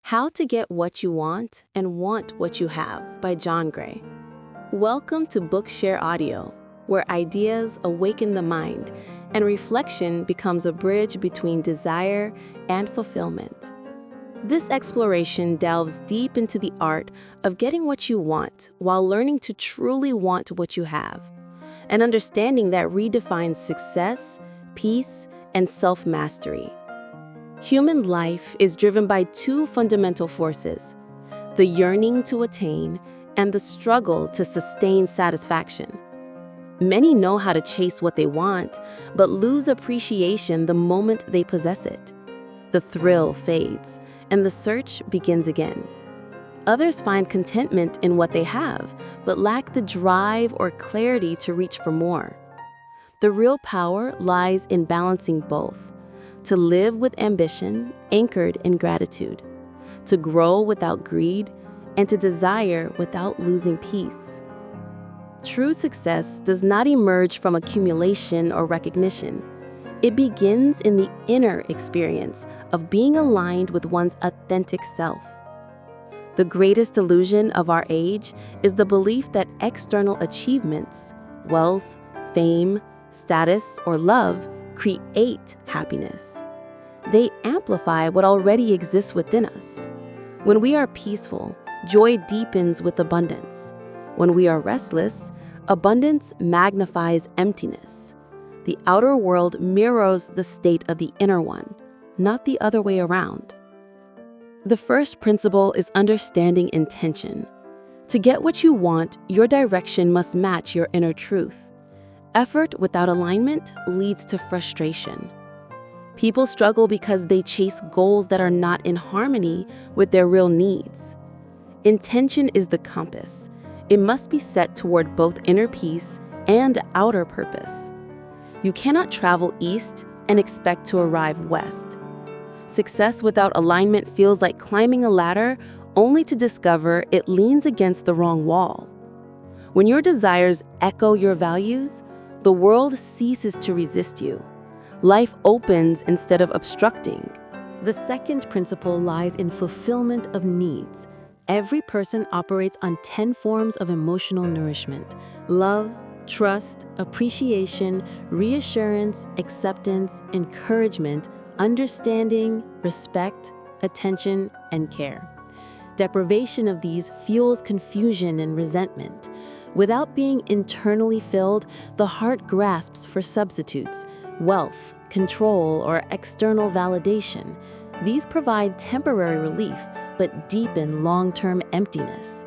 How to Get What You Want and Want What You Have by John Gray. Welcome to Bookshare Audio, where ideas awaken the mind and reflection becomes a bridge between desire and fulfillment. This exploration delves deep into the art of getting what you want while learning to truly want what you have, an understanding that redefines success, peace, and self-mastery. Human life is driven by two fundamental forces: the yearning to attain and the struggle to sustain satisfaction. Many know how to chase what they want, but lose appreciation the moment they possess it. The thrill fades, and the search begins again. Others find contentment in what they have, but lack the drive or clarity to reach for more. The real power lies in balancing both: to live with ambition anchored in gratitude, to grow without greed, and to desire without losing peace. True success does not emerge from accumulation or recognition. It begins in the inner experience of being aligned with one's authentic self. The greatest illusion of our age is the belief that external achievements, wealth, fame, status, or love create happiness. They amplify what already exists within us. When we are peaceful, joy deepens with abundance. When we are restless, abundance magnifies emptiness. The outer world mirrors the state of the inner one, not the other way around. The first principle is understanding intention. To get what you want, your direction must match your inner truth. Effort without alignment leads to frustration. People struggle because they chase goals that are not in harmony with their real needs. Intention is the compass. It must be set toward both inner peace and outer purpose. You cannot travel east and expect to arrive west. Success without alignment feels like climbing a ladder only to discover it leans against the wrong wall. When your desires echo your values, the world ceases to resist you. Life opens instead of obstructing. The second principle lies in fulfillment of needs. Every person operates on 10 forms of emotional nourishment: love, trust, appreciation, reassurance, acceptance, encouragement, understanding, respect, attention, and care. Deprivation of these fuels confusion and resentment. Without being internally filled, the heart grasps for substitutes: wealth, control, or external validation. These provide temporary relief, but deepen long-term emptiness.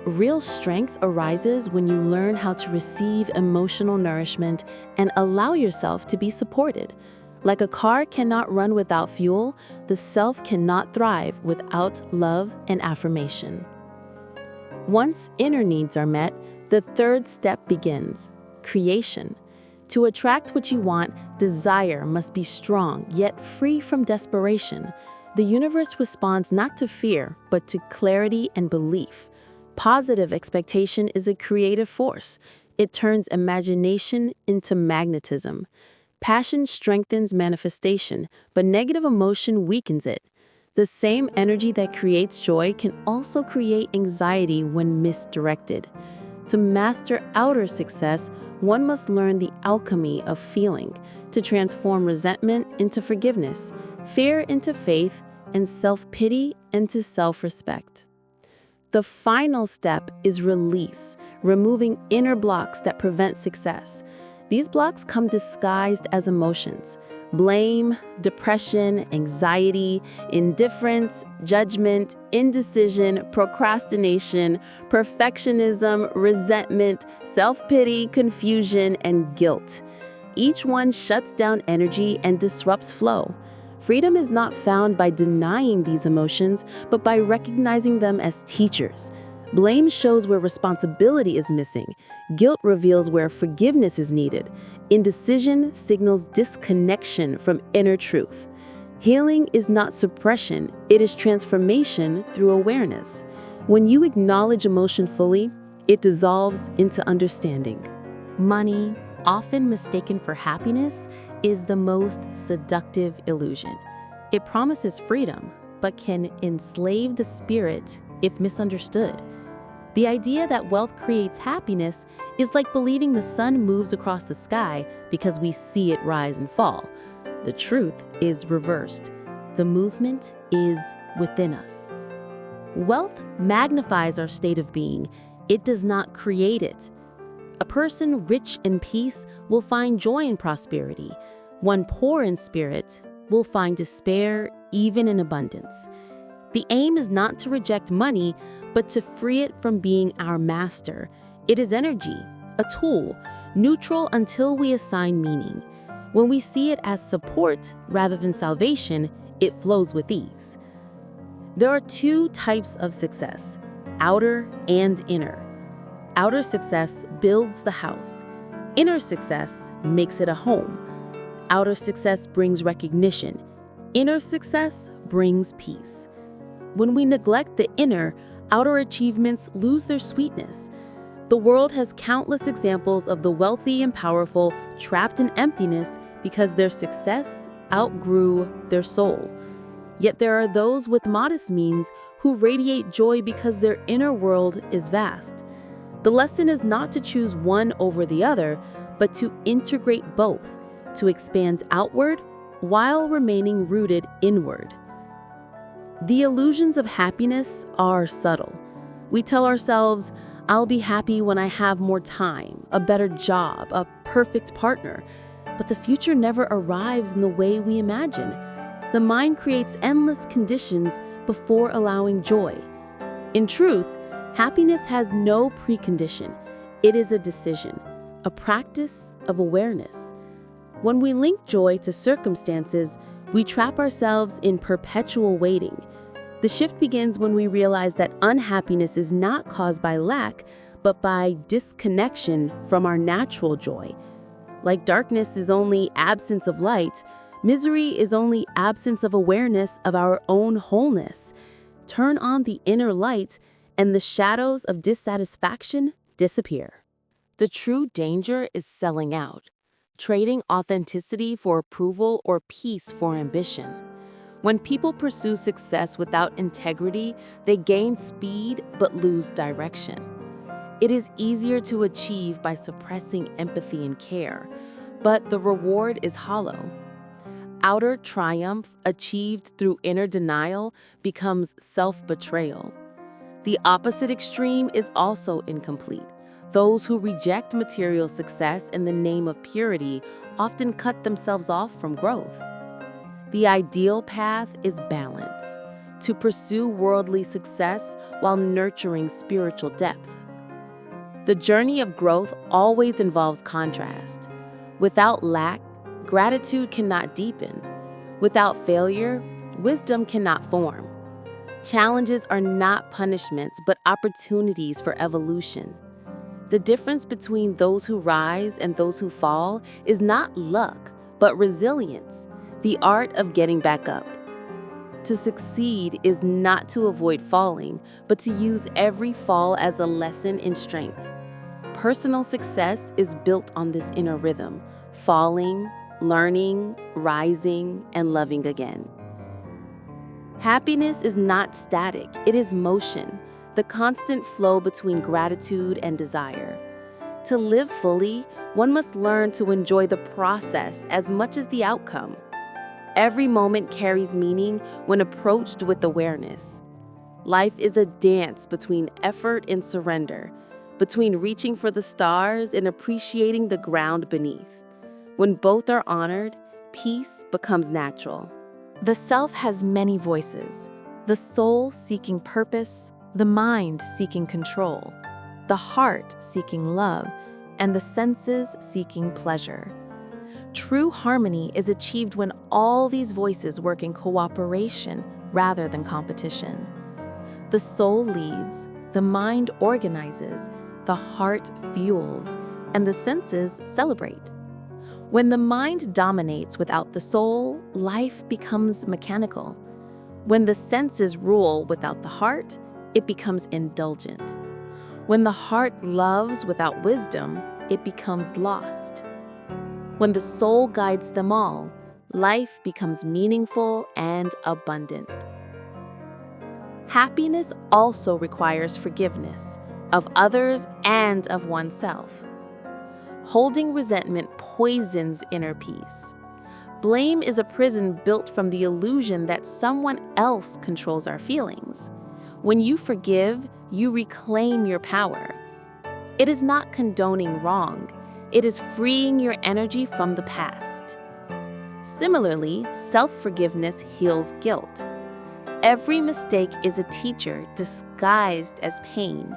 Real strength arises when you learn how to receive emotional nourishment and allow yourself to be supported. Like a car cannot run without fuel, the self cannot thrive without love and affirmation. Once inner needs are met, the third step begins: creation. To attract what you want, desire must be strong, yet free from desperation. The universe responds not to fear, but to clarity and belief. Positive expectation is a creative force. It turns imagination into magnetism. Passion strengthens manifestation, but negative emotion weakens it. The same energy that creates joy can also create anxiety when misdirected. To master outer success, one must learn the alchemy of feeling, to transform resentment into forgiveness, fear into faith, and self-pity into self-respect. The final step is release, removing inner blocks that prevent success. These blocks come disguised as emotions: blame, depression, anxiety, indifference, judgment, indecision, procrastination, perfectionism, resentment, self-pity, confusion, and guilt. Each one shuts down energy and disrupts flow. Freedom is not found by denying these emotions, but by recognizing them as teachers. Blame shows where responsibility is missing. Guilt reveals where forgiveness is needed. Indecision signals disconnection from inner truth. Healing is not suppression, it is transformation through awareness. When you acknowledge emotion fully, it dissolves into understanding. Money, often mistaken for happiness, is the most seductive illusion. It promises freedom, but can enslave the spirit if misunderstood. The idea that wealth creates happiness is like believing the sun moves across the sky because we see it rise and fall. The truth is reversed. The movement is within us. Wealth magnifies our state of being. It does not create it. A person rich in peace will find joy in prosperity. One poor in spirit will find despair even in abundance. The aim is not to reject money, but to free it from being our master. It is energy, a tool, neutral until we assign meaning. When we see it as support rather than salvation, it flows with ease. There are two types of success, outer and inner. Outer success builds the house. Inner success makes it a home. Outer success brings recognition. Inner success brings peace. When we neglect the inner, outer achievements lose their sweetness. The world has countless examples of the wealthy and powerful trapped in emptiness because their success outgrew their soul. Yet there are those with modest means who radiate joy because their inner world is vast. The lesson is not to choose one over the other, but to integrate both, to expand outward while remaining rooted inward. The illusions of happiness are subtle. We tell ourselves, I'll be happy when I have more time, a better job, a perfect partner. But the future never arrives in the way we imagine. The mind creates endless conditions before allowing joy. In truth, happiness has no precondition. It is a decision, a practice of awareness. When we link joy to circumstances, we trap ourselves in perpetual waiting. The shift begins when we realize that unhappiness is not caused by lack, but by disconnection from our natural joy. Like darkness is only absence of light, misery is only absence of awareness of our own wholeness. Turn on the inner light, and the shadows of dissatisfaction disappear. The true danger is selling out, trading authenticity for approval or peace for ambition. When people pursue success without integrity, they gain speed but lose direction. It is easier to achieve by suppressing empathy and care, but the reward is hollow. Outer triumph achieved through inner denial becomes self-betrayal. The opposite extreme is also incomplete. Those who reject material success in the name of purity often cut themselves off from growth. The ideal path is balance, to pursue worldly success while nurturing spiritual depth. The journey of growth always involves contrast. Without lack, gratitude cannot deepen. Without failure, wisdom cannot form. Challenges are not punishments, but opportunities for evolution. The difference between those who rise and those who fall is not luck, but resilience, the art of getting back up. To succeed is not to avoid falling, but to use every fall as a lesson in strength. Personal success is built on this inner rhythm, falling, learning, rising, and loving again. Happiness is not static, it is motion, the constant flow between gratitude and desire. To live fully, one must learn to enjoy the process as much as the outcome. Every moment carries meaning when approached with awareness. Life is a dance between effort and surrender, between reaching for the stars and appreciating the ground beneath. When both are honored, peace becomes natural. The self has many voices, the soul seeking purpose, the mind seeking control, the heart seeking love, and the senses seeking pleasure. True harmony is achieved when all these voices work in cooperation rather than competition. The soul leads, the mind organizes, the heart fuels, and the senses celebrate. When the mind dominates without the soul, life becomes mechanical. When the senses rule without the heart, it becomes indulgent. When the heart loves without wisdom, it becomes lost. When the soul guides them all, life becomes meaningful and abundant. Happiness also requires forgiveness of others and of oneself. Holding resentment poisons inner peace. Blame is a prison built from the illusion that someone else controls our feelings. When you forgive, you reclaim your power. It is not condoning wrong. It is freeing your energy from the past. Similarly, self-forgiveness heals guilt. Every mistake is a teacher disguised as pain.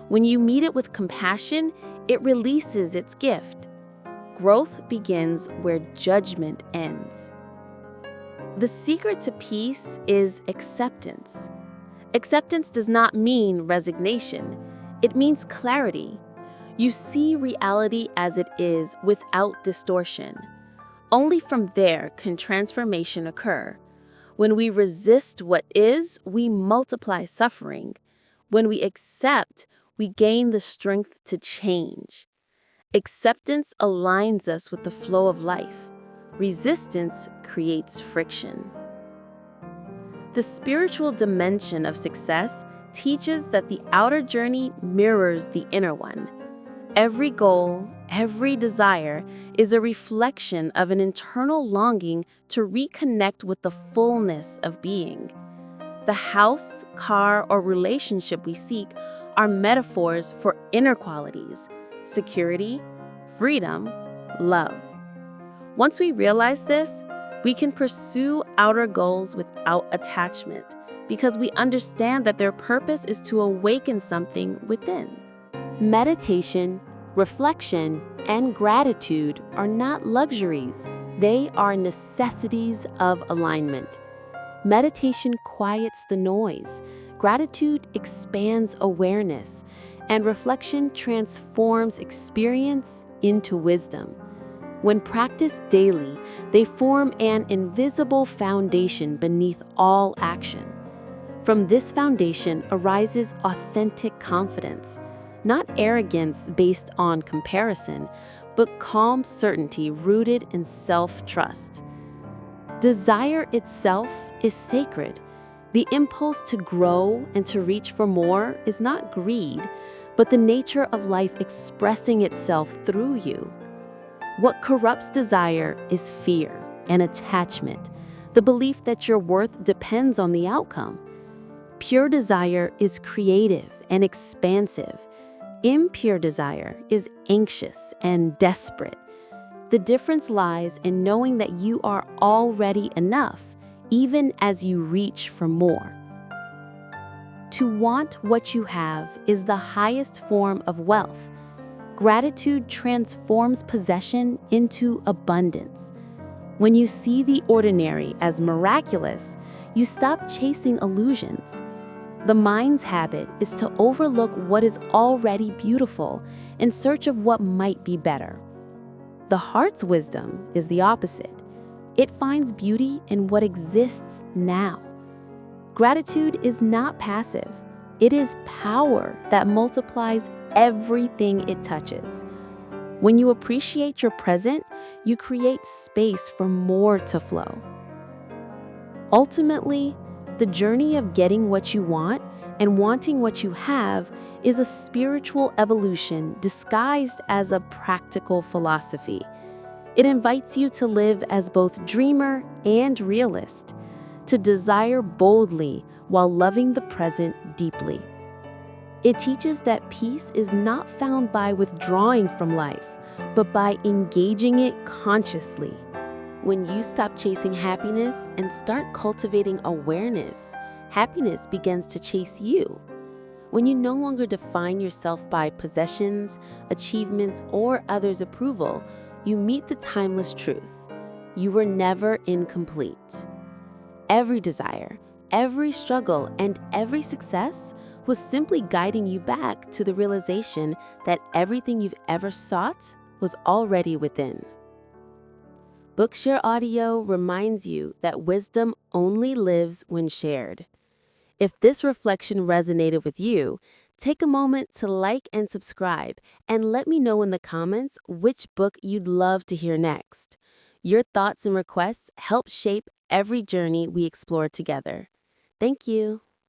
When you meet it with compassion, it releases its gift. Growth begins where judgment ends. The secret to peace is acceptance. Acceptance does not mean resignation. It means clarity. You see reality as it is without distortion. Only from there can transformation occur. When we resist what is, we multiply suffering. When we accept, we gain the strength to change. Acceptance aligns us with the flow of life. Resistance creates friction. The spiritual dimension of success teaches that the outer journey mirrors the inner one. Every goal, every desire is a reflection of an internal longing to reconnect with the fullness of being. The house, car, or relationship we seek are metaphors for inner qualities: security, freedom, love. Once we realize this, we can pursue outer goals without attachment because we understand that their purpose is to awaken something within. Meditation, reflection, and gratitude are not luxuries. They are necessities of alignment. Meditation quiets the noise. Gratitude expands awareness, and reflection transforms experience into wisdom. When practiced daily, they form an invisible foundation beneath all action. From this foundation arises authentic confidence, not arrogance based on comparison, but calm certainty rooted in self-trust. Desire itself is sacred. The impulse to grow and to reach for more is not greed, but the nature of life expressing itself through you. What corrupts desire is fear and attachment, the belief that your worth depends on the outcome. Pure desire is creative and expansive. Impure desire is anxious and desperate. The difference lies in knowing that you are already enough, even as you reach for more. To want what you have is the highest form of wealth. Gratitude transforms possession into abundance. When you see the ordinary as miraculous, you stop chasing illusions. The mind's habit is to overlook what is already beautiful in search of what might be better. The heart's wisdom is the opposite. It finds beauty in what exists now. Gratitude is not passive. It is power that multiplies everything it touches. When you appreciate your present, you create space for more to flow. Ultimately, the journey of getting what you want and wanting what you have is a spiritual evolution disguised as a practical philosophy. It invites you to live as both dreamer and realist, to desire boldly while loving the present deeply. It teaches that peace is not found by withdrawing from life, but by engaging it consciously. When you stop chasing happiness and start cultivating awareness, happiness begins to chase you. When you no longer define yourself by possessions, achievements, or others' approval, you meet the timeless truth. You were never incomplete. Every desire, every struggle, and every success was simply guiding you back to the realization that everything you've ever sought was already within. Bookshare Audio reminds you that wisdom only lives when shared. If this reflection resonated with you, take a moment to like and subscribe, and let me know in the comments which book you'd love to hear next. Your thoughts and requests help shape every journey we explore together. Thank you.